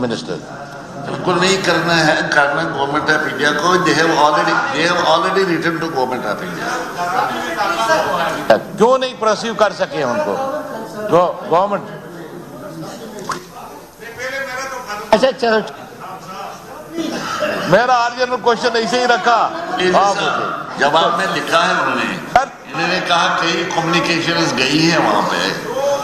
Minister बिल्कुल नहीं करना है, करना गवर्नमेंट ऑफ इंडिया को। They have already written to government of India. क्यों नहीं परस्यू कर सके उनको गवर्नमेंट? अच्छा चलो, मेरा अर्जेंट क्वेश्चन ऐसे ही रखा। जवाब में लिखा है इन्होंने कहा कई कम्युनिकेशन गई है वहां पे।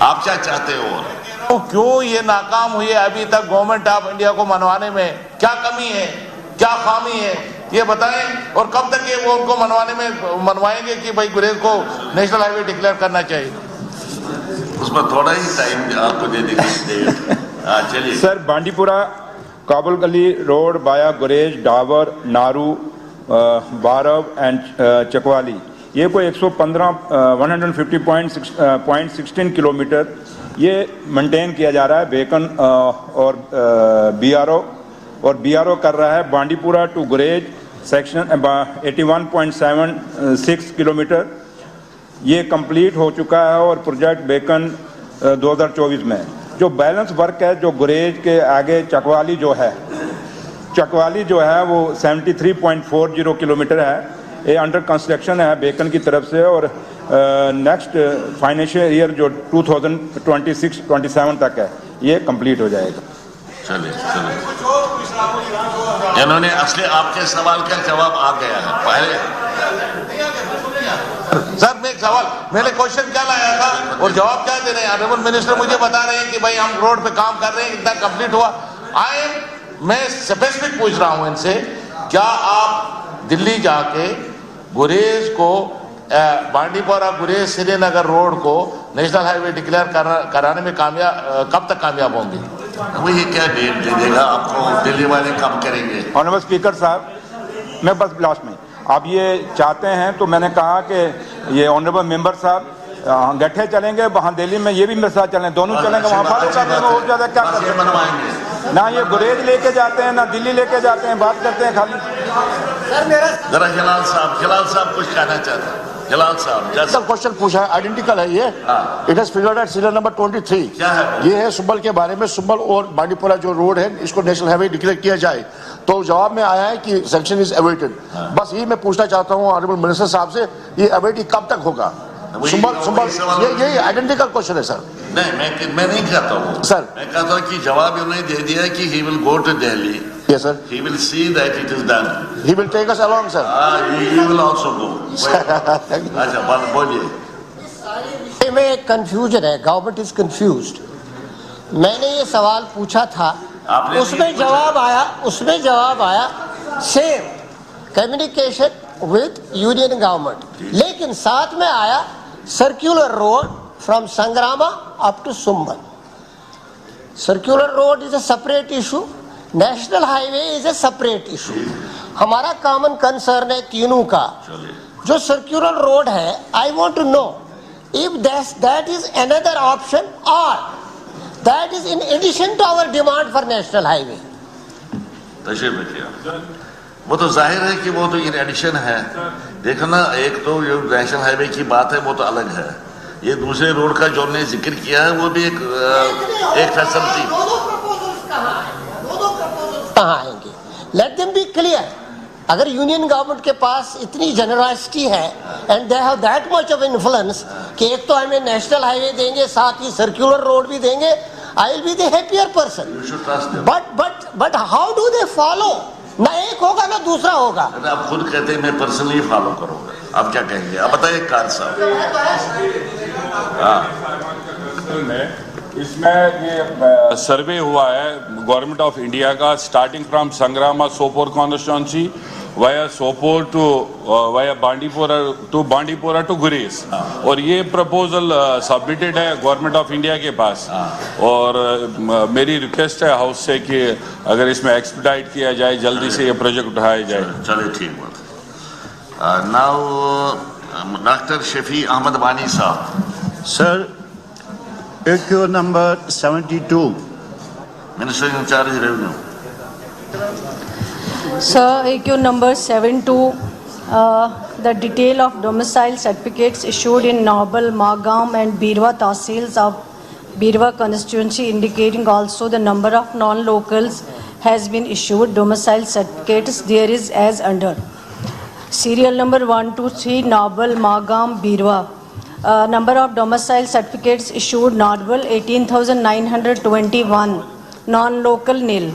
आप क्या चाहते हो? तो क्यों ये नाकाम हुई है अभी तक गवर्नमेंट ऑफ इंडिया को मनवाने में? क्या कमी है, क्या खामी है, ये बताएं। और कब तक ये वो उनको मनवाएंगे कि भाई गुरेज को नेशनल हाईवे डिक्लेयर करना चाहिए? उसमें थोड़ा ही टाइम आपको दे देंगे। चलिए सर, बांडीपुरा काबुल गली रोड बाया गुरेज, डावर, नारू, बारव एंड चकवाली, ये कोई 150.16 किलोमीटर ये मेंटेन किया जा रहा है। बेकन और बीआरओ कर रहा है। Bandipora to Gurez section 81.76 kilometre ये कंप्लीट हो चुका है और प्रोजेक्ट बेकन 2024 में। जो बैलेंस वर्क है जो गुरेज के आगे चकवाली जो है वो 73.40 किलोमीटर है। ये अंडर कंस्ट्रक्शन है बेकन की तरफ से और नेक्स्ट फाइनेंशियल ईयर जो 2026-27 तक है ये कंप्लीट हो जाएगा। चलिए इन्होंने असली आपके सवाल का जवाब आ गया है पहले। सर मैं सवाल, मैंने क्वेश्चन क्या लाया था और जवाब क्या दे रहे हैं? ऑनरेबल मिनिस्टर मुझे बता रहे हैं कि भाई हम रोड पे काम कर रहे हैं, इतना कंप्लीट हुआ। मैं स्पेसिफिक पूछ रहा हूं इनसे, क्या आप दिल्ली जाके गुरेज को बांडीपुरा गुरेज श्रीनगर रोड को नेशनल हाईवे डिक्लेयर कराने में कब तक कामयाब होंगे? वो ये क्या डेट दे देगा आपको? दिल्ली वाले कब करेंगे? ऑनरेबल स्पीकर साहब, मैं बस लास्ट में आप ये चाहते हैं तो मैंने कहा कि ये ऑनरेबल मेंबर साहब गठे चलेंगे वहाँ दिल्ली में, ये भी मेरे साथ चलें, दोनों चलेंगे वहाँ फॉलो कर देंगे। और ज्यादा क्या करते हैं? ना ये गुरेज लेके जाते हैं ना दिल्ली लेके जाते हैं, बात करते हैं खाली। जरा जलाल साहब कुछ कहना चाहते हैं। जलाल साहब क्वेश्चन पूछा है, आइडेंटिकल है ये। It is figured at serial number 23। क्या है? ये है सुंबल के बारे में। सुंबल और बांडीपुरा जो रोड है इसको नेशनल हाईवे डिक्लेयर किया जाए। तो जवाब में आया है कि सेक्शन इज अवेटेड। बस यही मैं पूछना चाहता हूँ ऑनरेबल मिनिस्टर साहब से, ये अवेट कब तक होगा? सुंबल ये आइडेंटिकल क्वेश्चन है सर। नहीं, मैं नहीं कहता हूँ सर। मैं कहता हूँ कि जवाब उन्होंने दे दिया कि he will go to Delhi. Yes, sir. He will see that it is done. He will take us along, sir. You will also go. अच्छा, बोलिए। में एक कंफ्यूजन है, गवर्नमेंट इज कंफ्यूज्ड। मैंने ये सवाल पूछा था, उसमें जवाब आया same communication with union government, लेकिन साथ में आया circular road from Sangrama up to Sumbal. Circular road is a separate issue, national highway is a separate issue. हमारा कॉमन कंसर्न है तीनों का। जो सर्कुलर रोड है, I want to know if that is another option और that is in addition to our demand for national highway. वो तो जाहिर है कि वो तो इन एडिशन है। देखो ना, एक तो जो नेशनल हाईवे की बात है वो तो अलग है, ये दूसरे रोड का जो हमने जिक्र किया है वो भी एक फैसिलिटी। कहाँ आएंगे? Let them be clear. अगर यूनियन गवर्नमेंट के पास इतनी जनरसिटी है and they have that much of influence कि एक तो हमें नेशनल हाईवे देंगे साथ ही सर्कुलर रोड भी देंगे, I will be the happier person. But how do they follow? ना एक होगा ना दूसरा होगा। आप खुद कहते हैं मैं पर्सनली फॉलो करूंगा, आप क्या कहेंगे? आप बताइए कार साहब। इसमें ये सर्वे हुआ है गवर्नमेंट ऑफ इंडिया का, starting from Sangrama Sopore constituency via Sopore to via Bandipora to Gurez, और ये प्रपोजल सबमिटेड है गवर्नमेंट ऑफ इंडिया के पास। और मेरी रिक्वेस्ट है हाउस से कि अगर इसमें एक्सपीडाइट किया जाए, जल्दी से ये प्रोजेक्ट उठाया जाए। चलिए ठीक बात। नाउ डॉक्टर शफी अहमद वानी साहब। Sir, AQ number 72. Minister in charge of revenue. Sir, AQ number 72, the detail of domicile certificates issued in Nobel, Magam and Birwa Tahsils of Birwa constituency, indicating also the number of non-locals has been issued. Domicile certificates there is as under. Serial number 123 Nabal Magam Birwa. Number of domicile certificates issued Nabal 18,921. Non-local nil.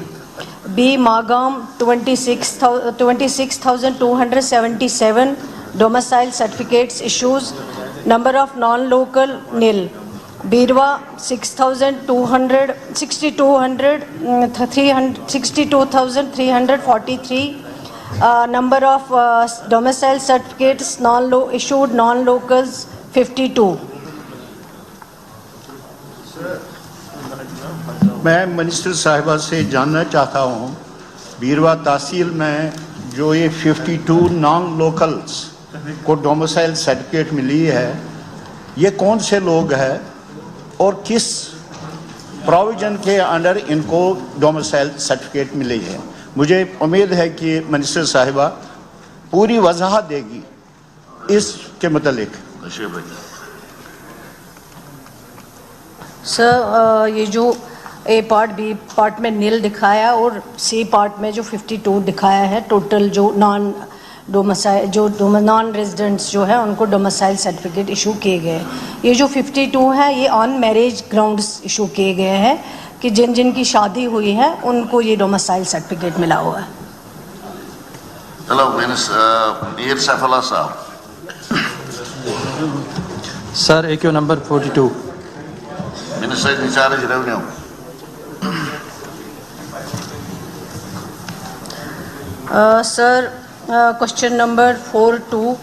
B Magam 26,277. Domicile certificates issues. Number of non-local nil. Birwa 62,343. Number of domicile certificates issued non-locals 52. मैं minister साहिबा से जानना चाहता हूँ, बीरवा तहसील में जो ये 52 non locals को डोमिसाइल सर्टिफिकेट मिली है, ये कौन से लोग हैं और किस प्रोविजन के अंडर इनको डोमिसाइल सर्टिफिकेट मिली है? मुझे उम्मीद है कि मिनिस्टर साहिबा पूरी वजाहत देगी इसके मुतालिक। सर, ये जो ए पार्ट बी पार्ट में नील दिखाया और सी पार्ट में जो 52 दिखाया है, टोटल जो नॉन रेजिडेंट्स जो है उनको डोमिसाइल सर्टिफिकेट इशू किए गए। ये जो 52 है ये ऑन मैरिज ग्राउंड्स इशू किए गए हैं कि जिनकी शादी हुई है उनको ये डोमिसाइल सर्टिफिकेट मिला हुआ है। चलो मीर सैफुल्लाह साहब। Sir, AQ number 42। Minister in charge revenue. Sir, question number 42,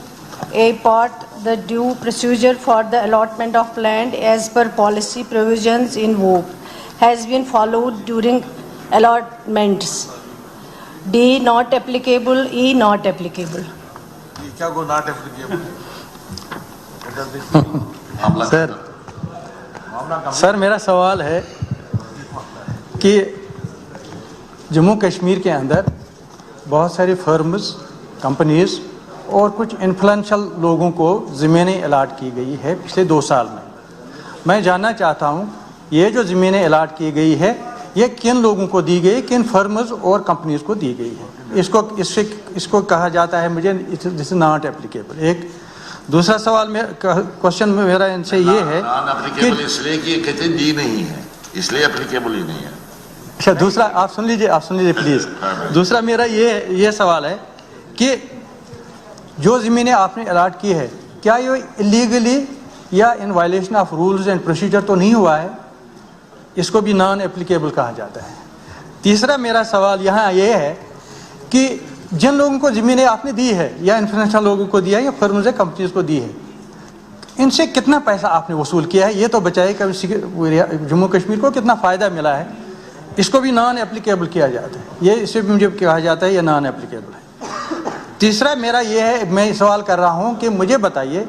A part, the due procedure for the allotment of land as per policy provisions in vogue has been followed during allotments. D, not applicable. E, not applicable. क्या को not applicable? Sir, मेरा सवाल है कि जम्मू कश्मीर के अंदर बहुत सारी फर्म्स, कंपनीज और कुछ इन्फ्लुएंशियल लोगों को ज़मीनें अलाट की गई है पिछले 2 साल में। मैं जानना चाहता हूँ ये जो ज़मीनें अलाट की गई है ये किन लोगों को दी गई, किन फर्म्स और कंपनीज को दी गई है? इसको कहा जाता है मुझे दिस नॉट एप्लीकेबल। एक दूसरा सवाल में क्वेश्चन मेरा इनसे ये है कि इसलिए कि कहते दी नहीं है, इसलिए एप्लीकेबल ही नहीं है। अच्छा, दूसरा आप सुन लीजिए प्लीज। दूसरा मेरा ये सवाल है कि जो ज़मीनें आपने अलाट की है क्या ये इलीगली या in violation of rules and procedure तो नहीं हुआ है? इसको भी नॉन एप्लीकेबल कहा जाता है। तीसरा मेरा सवाल यहाँ ये है कि जिन लोगों को ज़मीनें आपने दी है या इन्फ्लुएंशियल लोगों को दिया है या फर्म्स कंपनीज को दी है, इनसे कितना पैसा आपने वसूल किया है? ये तो बचाए कभी जम्मू कश्मीर को कितना फ़ायदा मिला है? इसको भी नॉन एप्लीकेबल किया जाता है। ये इसे भी मुझे कहा जाता है ये नॉन एप्लीकेबल है। तीसरा मेरा ये है, मैं सवाल कर रहा हूँ कि मुझे बताइए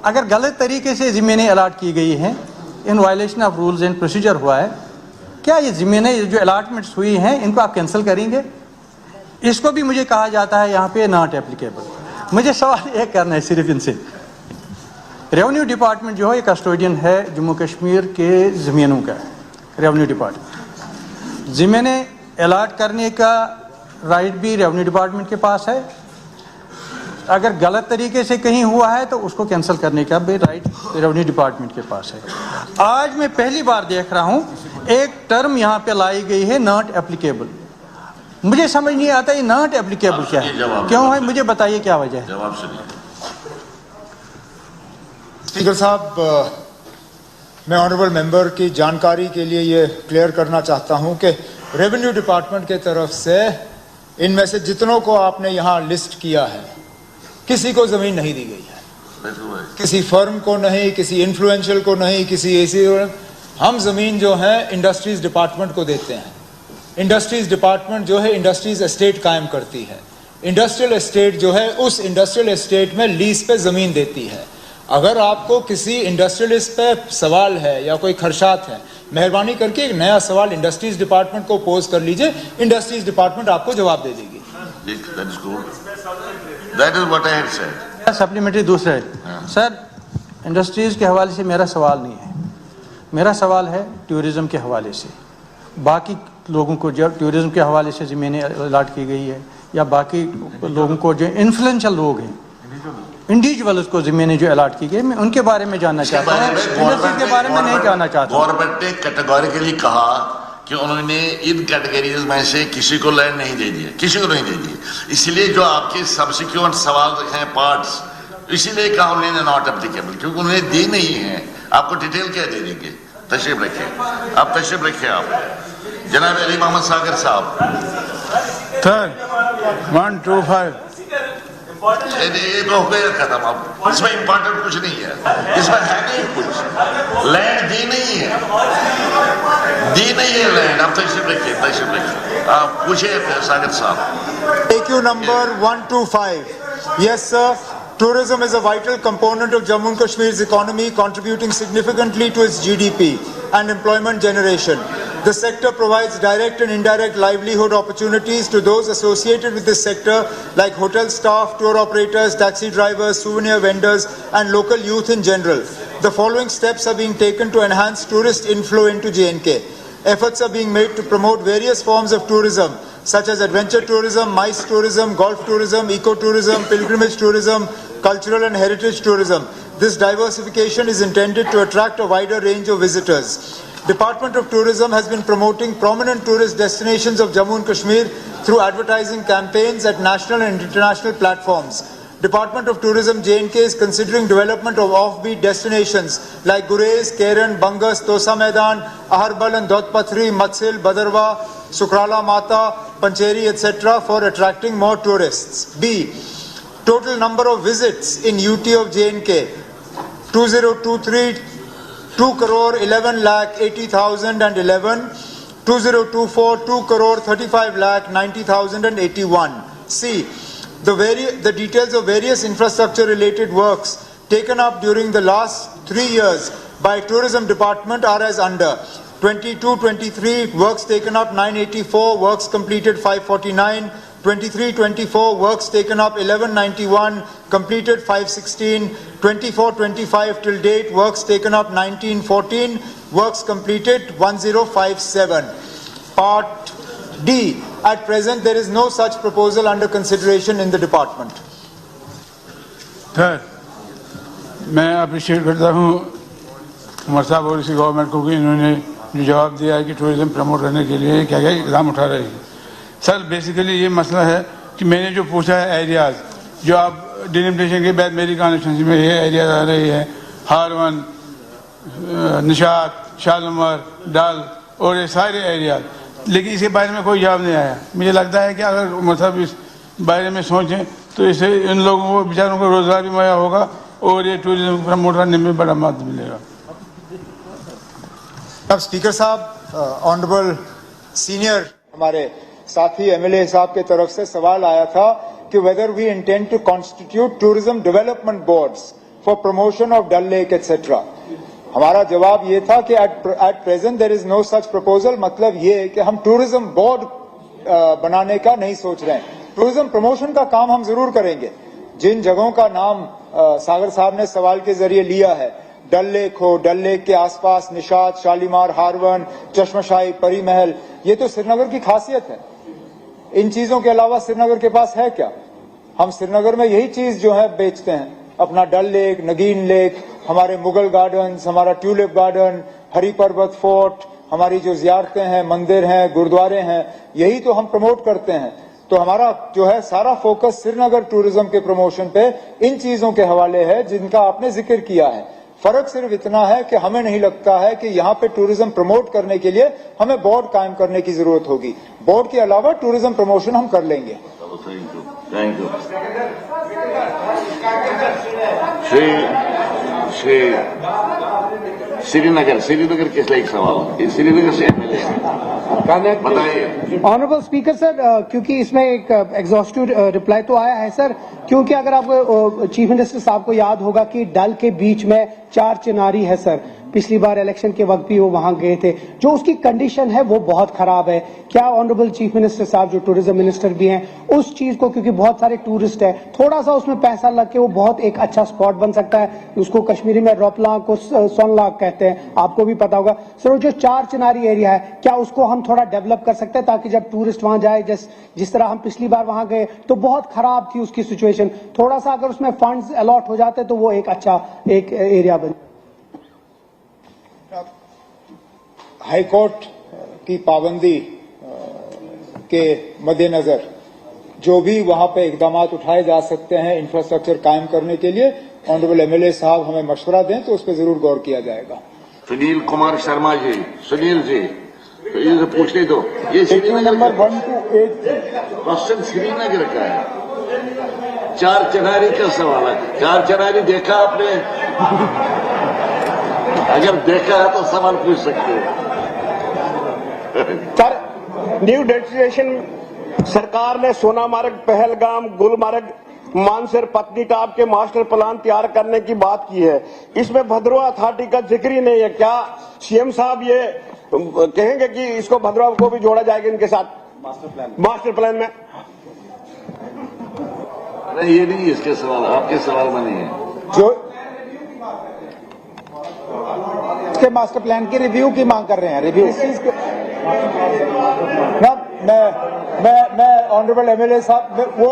अगर गलत तरीके से ज़मीनें अलाट की गई हैं, in violation of rules and procedure हुआ है, क्या ये ज़मीनें जो अलाटमेंट्स हुई हैं इनको आप कैंसिल करेंगे? इसको भी मुझे कहा जाता है यहाँ पे नॉट एप्लीकेबल। मुझे सवाल एक करना है सिर्फ इनसे, रेवेन्यू डिपार्टमेंट जो है ये कस्टोडियन है जम्मू कश्मीर के ज़मीनों का। रेवेन्यू डिपार्टमेंट ज़मीनें अलाट करने का राइट भी रेवेन्यू डिपार्टमेंट के पास है, अगर गलत तरीके से कहीं हुआ है तो उसको कैंसिल करने का भी राइट रेवेन्यू डिपार्टमेंट के पास है। आज मैं पहली बार देख रहा हूँ एक टर्म यहाँ पे लाई गई है नॉट एप्लीकेबल। मुझे समझ नहीं आता ये नॉट एप्लीकेबल क्या है, क्यों है? मुझे बताइए क्या वजह है। जवाब सुनिए। स्पीकर साहब, मैं ऑनरेबल मेंबर की जानकारी के लिए ये क्लियर करना चाहता हूं कि रेवेन्यू डिपार्टमेंट के तरफ से इनमें से जितनों को आपने यहाँ लिस्ट किया है किसी को जमीन नहीं दी गई है, किसी फर्म को नहीं, किसी इन्फ्लुएंशियल को नहीं, किसी ऐसी। हम जमीन जो है इंडस्ट्रीज डिपार्टमेंट को देते हैं। इंडस्ट्रीज डिपार्टमेंट जो है इंडस्ट्रीज एस्टेट कायम करती है। इंडस्ट्रियल एस्टेट जो है उस इंडस्ट्रियल एस्टेट में लीज पे जमीन देती है। अगर आपको किसी इंडस्ट्रियलिस्ट पे सवाल है या कोई खदशात है, मेहरबानी करके एक नया सवाल इंडस्ट्रीज डिपार्टमेंट को पोज कर लीजिए, इंडस्ट्रीज डिपार्टमेंट आपको जवाब दे देगी। सप्लीमेंट्री दूसरा है सर, इंडस्ट्रीज के हवाले से मेरा सवाल नहीं है, मेरा सवाल है टूरिज़्म के हवाले से, बाकी लोगों को जो टूरिज़्म के हवाले से ज़मीनें अलाट की गई है या बाकी लोगों को जो इन्फ्लुएंशियल लोग हैं इंडिविजुअल्स को ज़मीनें जो अलाट की गई, मैं उनके बारे में जानना चाहता हूँ, इंडस्ट्री के बारे में नहीं जानना चाहता। गवर्नमेंट ने कैटेगोरिकली कहा कि उन्होंने इन कैटेगरीज में से किसी को लैंड नहीं दे दिए, किसी को नहीं दे दिए। इसलिए जो आपके सब्सिक्वेंट सवाल हैं पार्ट्स, इसीलिए कहा उन्होंने नॉट एप्लीकेबल, क्योंकि उन्होंने दी नहीं है। आपको डिटेल क्या दे देंगे? तशरीफ रखिए, आप तशरीफ रखिए। आप जनाब अली मोहम्मद सागर साहब। सर 125 ये तो हो गया खत्म। अब इसमें इंपॉर्टेंट कुछ नहीं है, इसमें है नहीं कुछ। लैंड दी नहीं है, दी नहीं है लैंड। आप तशरीफ रखिए, तशरीफ रखिए। आप पूछिए सागर साहब। AQ number 125. Yes, sir. Tourism is a vital component of Jammu and Kashmir's economy, contributing significantly to its GDP and employment generation. The sector provides direct and indirect livelihood opportunities to those associated with this sector, like hotel staff, tour operators, taxi drivers, souvenir vendors, and local youth in general. The following steps are being taken to enhance tourist inflow into J&K. Efforts are being made to promote various forms of tourism, such as adventure tourism, MICE tourism, golf tourism, eco-tourism, pilgrimage tourism, cultural and heritage tourism. This diversification is intended to attract a wider range of visitors. Department of Tourism has been promoting prominent tourist destinations of Jammu and Kashmir through advertising campaigns at national and international platforms. Department of Tourism J&K is considering development of offbeat destinations like Gurez, Keren, Bangas, Tosa Maidan, Aharbal and Dodpatri, Matsil, Badarwa, Sukrala Mata, Pancheri, etc. for attracting more tourists. B. Total number of visits in UT of J&K 2023 2 crore 11 lakh 80,011, 2024 2 crore 35 lakh 90,081. C. The details of various infrastructure related works taken up during the last 3 years by Tourism Department are as under. 22-23 works taken up 984, works completed 549, 23-24 works taken up 1191, completed 516, 24-25 till date works taken up 1914, works completed 1057. Part D. At present there is no such proposal under consideration in the department. Sir मैं appreciate करता हूँ उमर साहब और इसी government को कि इन्होंने जो जवाब दिया है कि टूरिज्म प्रमोट करने के लिए क्या क्या इकदाम उठा रही है। सर बेसिकली ये मसला है कि मैंने जो पूछा है एरियाज़ जो आप डिलिमिटेशन के बाद मेरी कॉन्स्टिट्यूंसी में ये एरियाज आ रही है, हारवन, निशात, शालमर, डाल और ये सारे एरियाज, लेकिन इसके बारे में कोई जवाब नहीं आया। मुझे लगता है कि अगर मतलब इस बारे में सोचें तो इससे इन लोगों को बेचारों को रोज़गार भी मुहैया होगा और ये टूरिज्म प्रमोट करने में बड़ा मदद मिलेगा। अब स्पीकर साहब, ऑनरेबल सीनियर हमारे साथी एमएलए साहब के तरफ से सवाल आया था कि whether we intend to constitute tourism development boards for promotion of Dal lake etcetera. हमारा जवाब ये था कि at present there is no such proposal. मतलब ये कि हम टूरिज्म बोर्ड बनाने का नहीं सोच रहे हैं। टूरिज्म प्रमोशन का काम हम जरूर करेंगे। जिन जगहों का नाम सागर साहब ने सवाल के जरिए लिया है, डल लेक हो, डल लेक के आसपास निशात, शालीमार, हारवन, चश्मशाही, परी महल, ये तो श्रीनगर की खासियत है। इन चीजों के अलावा श्रीनगर के पास है क्या? हम श्रीनगर में यही चीज जो है बेचते हैं, अपना डल लेक, नगीन लेक, हमारे मुगल गार्डन्स, हमारा ट्यूलिप गार्डन, हरी पर्वत फोर्ट, हमारी जो जियारतें हैं, मंदिर हैं, गुरुद्वारे हैं, यही तो हम प्रमोट करते हैं। तो हमारा जो है सारा फोकस श्रीनगर टूरिज्म के प्रमोशन पे इन चीजों के हवाले है जिनका आपने जिक्र किया है। फर्क सिर्फ इतना है कि हमें नहीं लगता है कि यहाँ पे टूरिज्म प्रमोट करने के लिए हमें बोर्ड कायम करने की जरूरत होगी। बोर्ड के अलावा टूरिज्म प्रमोशन हम कर लेंगे। Thank you. श्रीनगर किस लायक सवाल? श्रीनगर से बताइए। ऑनरेबल स्पीकर सर, क्योंकि इसमें एक एग्जॉस्टिव रिप्लाई तो आया है सर, क्योंकि अगर आपको चीफ मिनिस्टर साहब को याद होगा कि डल के बीच में 4 चिनारी है सर, पिछली बार इलेक्शन के वक्त भी वो वहां गए थे। जो उसकी कंडीशन है वो बहुत खराब है। क्या ऑनरेबल चीफ मिनिस्टर साहब जो टूरिज्म मिनिस्टर भी हैं उस चीज को, क्योंकि बहुत सारे टूरिस्ट है, थोड़ा सा उसमें पैसा लग के वो बहुत एक अच्छा स्पॉट बन सकता है। उसको कश्मीरी में रोपलाक को सोनलाक कहते हैं, आपको भी पता होगा सर। जो चार चिनारी एरिया है, क्या उसको हम थोड़ा डेवलप कर सकते हैं ताकि जब टूरिस्ट वहां जाए, जिस तरह हम पिछली बार वहां गए तो बहुत खराब थी उसकी सिचुएशन, थोड़ा सा अगर उसमें फंड्स अलॉट हो जाते तो वो एक अच्छा एक एरिया बन। हाईकोर्ट की पाबंदी के मद्देनजर जो भी वहां पे इकदाम उठाए जा सकते हैं इंफ्रास्ट्रक्चर कायम करने के लिए, ऑनरेबल एमएलए साहब हमें मशवरा दें तो उस पर जरूर गौर किया जाएगा। सुनील कुमार शर्मा जी, सुनील जी, तो ये पूछने दो, ये Srinagar number 1 to 8 question Srinagar का है। चार चिनारी का सवाल है। चार चिनारी देखा आपने? अगर देखा है तो सवाल पूछ सकते हो। सर, न्यू डेस्टिनेशन सरकार ने सोनामार्ग, पहलगाम, गुलमर्ग, मानसर, पत्नीटाप के मास्टर प्लान तैयार करने की बात की है। इसमें भद्रवाह अथॉरिटी का जिक्र ही नहीं है। क्या सीएम साहब ये कहेंगे कि इसको भद्रवाह को भी जोड़ा जाएगा इनके साथ मास्टर प्लान में? नहीं, ये नहीं इसके सवाल, आपके सवाल में नहीं है। जो इसके मास्टर प्लान की रिव्यू की मांग कर रहे हैं, रिव्यू मैं ऑनरेबल एमएलए साहब, वो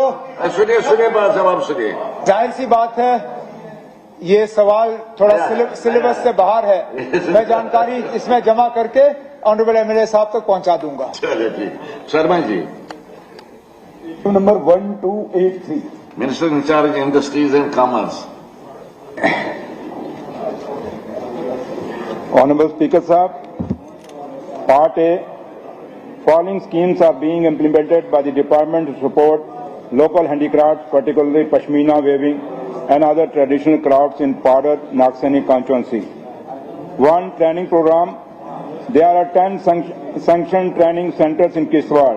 सुनिए बात, जवाब सुनिए। जाहिर सी बात है ये सवाल थोड़ा सिलेबस से बाहर है। मैं जानकारी इसमें जमा करके ऑनरेबल एमएलए साहब तक पहुंचा दूंगा। चलिए ठीक। Sharma ji, number 1 to 8 minister in charge industries and commerce. Honorable Speaker Sahab, Part A, following schemes are being implemented by the Department to support local handicrafts, particularly Pashmina weaving and other traditional crafts in Padar, Naxani constituency. 1. Training program. There are 10 sanctioned training centers in Kiswar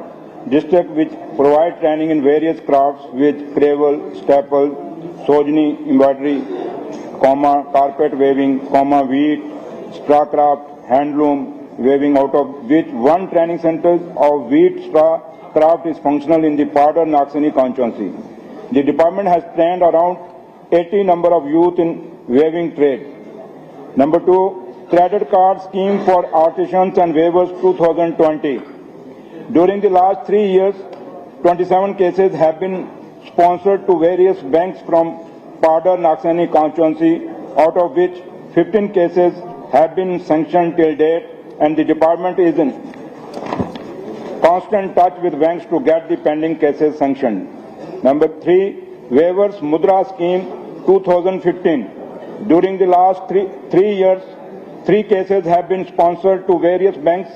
district which provide training in various crafts with cravel, staple, sojni, embroidery, carpet weaving, wheat, straw craft, handloom weaving, out of which one training center of wheat straw craft is functional in the Padar Naxani constituency. The department has trained around 80 number of youth in weaving trade. Number 2, credit card scheme for artisans and weavers 2020. During the last 3 years, 27 cases have been sponsored to various banks from Padar Naxani constituency, out of which 15 cases have been sanctioned till date, and the department is in constant touch with banks to get the pending cases sanctioned. Number 3, waivers Mudra scheme 2015. During the last three years, 3 cases have been sponsored to various banks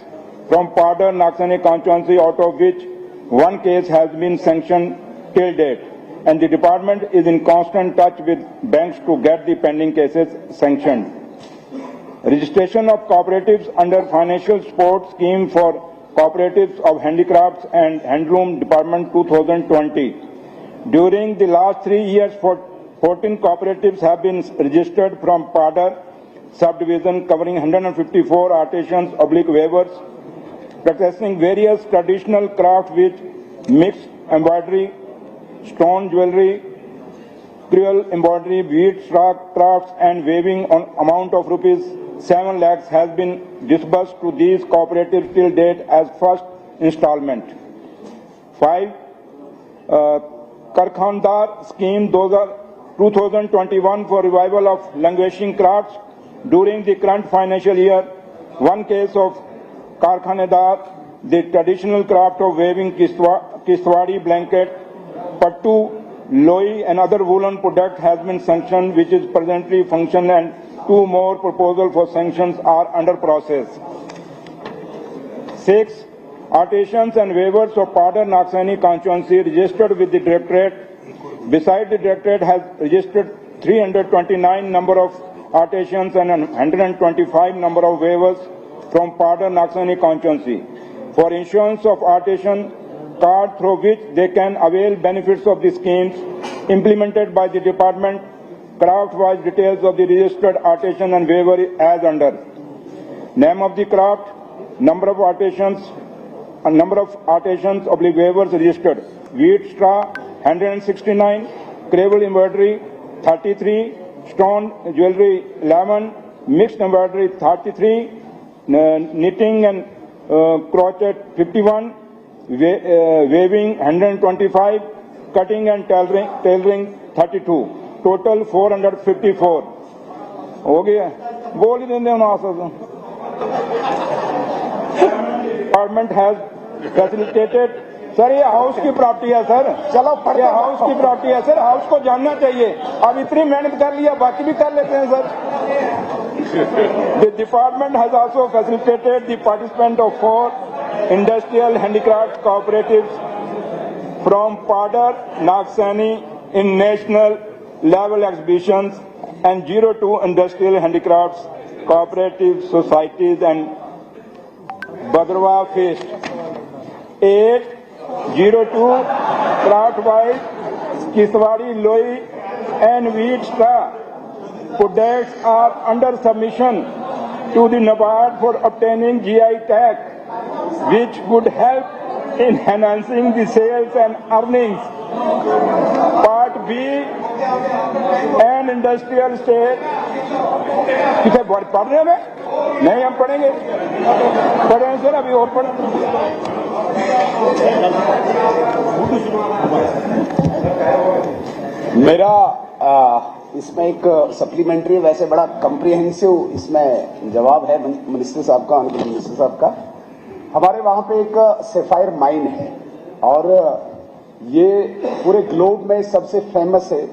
from Padar Naxani constituency, out of which 1 case has been sanctioned till date, and the department is in constant touch with banks to get the pending cases sanctioned. Registration of cooperatives under financial support scheme for cooperatives of handicrafts and handloom department 2020. During the last 3 years, 14 cooperatives have been registered from Padar subdivision, covering 154 artisans / weavers, practicing various traditional crafts with mixed embroidery, stone jewelry, crewel embroidery, bead straw crafts and weaving. On amount of rupees 7 lakhs has been disbursed to these cooperatives till date as first installment. 5. Karkhandar scheme 2021 for revival of languishing crafts. During the current financial year, 1 case of Karkhandar, the traditional craft of weaving Kiswari blanket, pattu, loi and other woolen product has been sanctioned, which is presently functional, and 2 more proposals for sanctions are under process. 6. Artisans and weavers of Padar Naxani constituency registered with the directorate. Besides, the directorate has registered 329 number of artisans and 125 number of weavers from Padar Naxani constituency for issuance of artisan card, through which they can avail benefits of the schemes implemented by the department craft-wise details of the registered artisan and weaver as under: name of the craft, number of artisans /weavers registered, wheat straw 169, cravel embroidery 33, stone jewelry 11, mixed embroidery 33, knitting and crochet 51, weaving 125, cutting and tailoring 32, total 454. हो गया, बोल ही देंगे ना sir. Department has facilitated. Sir ये house की property है sir, चलो ये हाउस की प्रॉपर्टी है सर, हाउस को जानना चाहिए. अब इतनी मेहनत कर लिया, बाकी भी कर लेते हैं sir. The department has also facilitated the participation of 4 industrial handicraft cooperatives from Padar, Nagsani in national level exhibitions and 02 industrial handicrafts cooperative societies and Bhadrava Fest. 802 craft-wise Kiswadi Loi and wheat straw products are under submission to the NABARD for obtaining GI tag, which would help in enhancing the sales and earnings. Part B and industrial state. किसे पढ़ रहे हैं? नहीं, हम पढ़ेंगे. पढ़ें sir, अभी और पढ़ें. मेरा इसमें एक सप्लीमेंट्री, वैसे बड़ा कम्प्रिहेंसिव इसमें जवाब है मिनिस्टर साहब का, ऑनरेबल मिनिस्टर साहब का. हमारे वहां पे एक सेफायर माइन है और ये पूरे ग्लोब में सबसे फेमस है,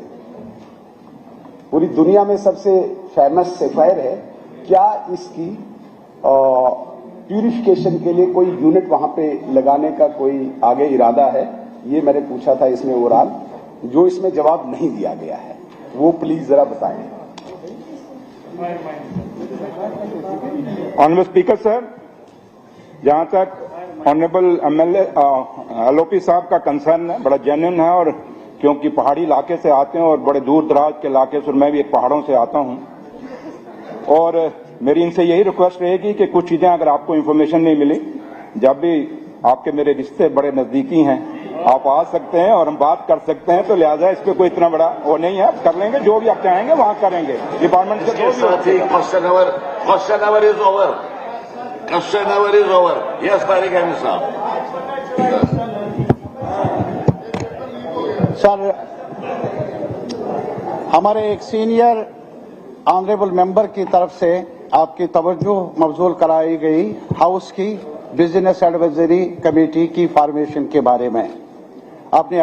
पूरी दुनिया में सबसे फेमस सेफायर है. क्या इसकी प्यूरिफिकेशन के लिए कोई यूनिट वहां पे लगाने का कोई आगे इरादा है? ये मैंने पूछा था इसमें ओवरऑल. जो इसमें जवाब नहीं दिया गया है वो प्लीज जरा बताएं. ऑनरेबल स्पीकर सर, जहां तक ऑनरेबल एमएलए एलओपी साहब का कंसर्न है, बड़ा जेन्युइन है. और क्योंकि पहाड़ी इलाके से आते हैं और बड़े दूर दराज के इलाके से, मैं भी एक पहाड़ों से आता हूं, और मेरी इनसे यही रिक्वेस्ट रहेगी कि कुछ चीजें अगर आपको इन्फॉर्मेशन नहीं मिली, जब भी आपके मेरे रिश्ते बड़े नजदीकी हैं, आप आ सकते हैं और हम बात कर सकते हैं. तो लिहाजा इस पर कोई इतना बड़ा वो नहीं है, कर लेंगे. जो भी आप चाहेंगे वहां करेंगे. डिपार्टमेंट से question hour is over. Question hour is over. Yes Tariq Ahmad sahab. Sir, हमारे एक सीनियर ऑनरेबल मेंबर की तरफ से आपकी तवज्जो मबजूल कराई गई हाउस की बिजनेस एडवाइजरी कमेटी की फॉर्मेशन के बारे में. आपने